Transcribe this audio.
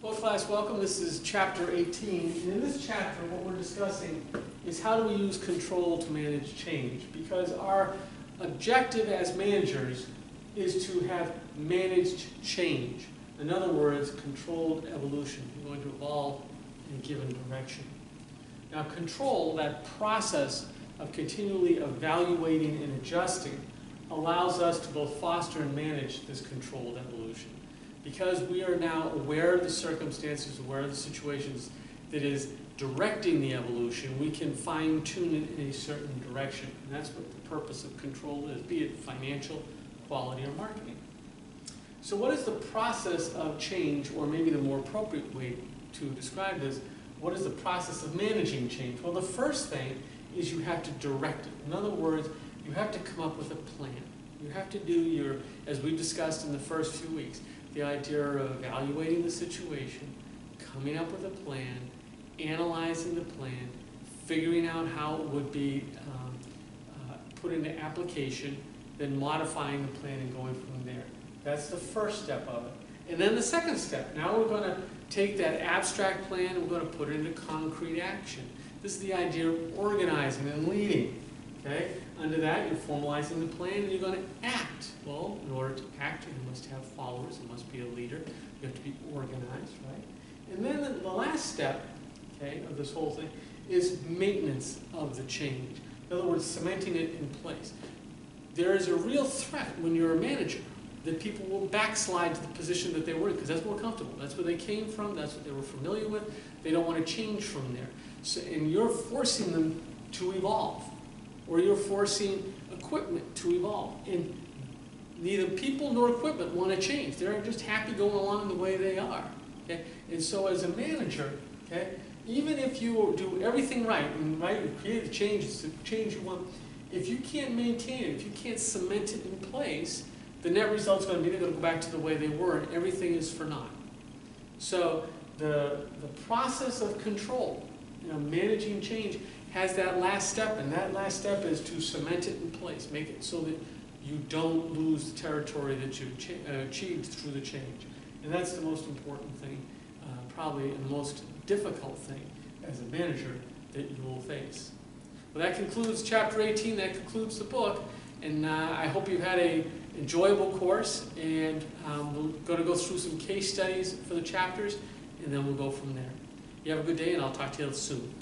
Well, class, welcome. This is chapter 18. And in this chapter, what we're discussing is how do we use control to manage change? Because our objective as managers is to have managed change. In other words, controlled evolution. You're going to evolve in a given direction. Now, control, that process of continually evaluating and adjusting, allows us to both foster and manage this controlled evolution. Because we are now aware of the circumstances, aware of the situations that is directing the evolution, we can fine-tune it in a certain direction. And that's what the purpose of control is, be it financial, quality, or marketing. So what is the process of change, or maybe the more appropriate way to describe this, what is the process of managing change? Well, the first thing is you have to direct it. In other words, you have to come up with a plan. You have to do your, as we discussed in the first few weeks, the idea of evaluating the situation, coming up with a plan, analyzing the plan, figuring out how it would be put into application, then modifying the plan and going from there. That's the first step of it. And then the second step, now we're going to take that abstract plan and we're going to put it into concrete action. This is the idea of organizing and leading. Okay? Under that, you're formalizing the plan and you're going to act. Well, in order to act, you must have followers, you must be a leader, you have to be organized, right? And then the last step, okay, of this whole thing is maintenance of the change. In other words, cementing it in place. There is a real threat when you're a manager that people will backslide to the position that they were in because that's more comfortable. That's where they came from, that's what they were familiar with. They don't want to change from there. So, and you're forcing them to evolve. Or you're forcing equipment to evolve. And neither people nor equipment want to change. They're just happy going along the way they are. Okay? And so as a manager, okay, even if you do everything right, and right, you create the changes, the change you want, if you can't maintain it, if you can't cement it in place, the net result's going to be they're going to go back to the way they were, and everything is for naught. So the process of control, managing change, has that last step, and that last step is to cement it in place, make it so that you don't lose the territory that you've achieved through the change. And that's the most important thing, probably the most difficult thing as a manager that you will face. Well, that concludes chapter 18, that concludes the book, and I hope you've had an enjoyable course, and we're going to go through some case studies for the chapters, and then we'll go from there. You have a good day, and I'll talk to you soon.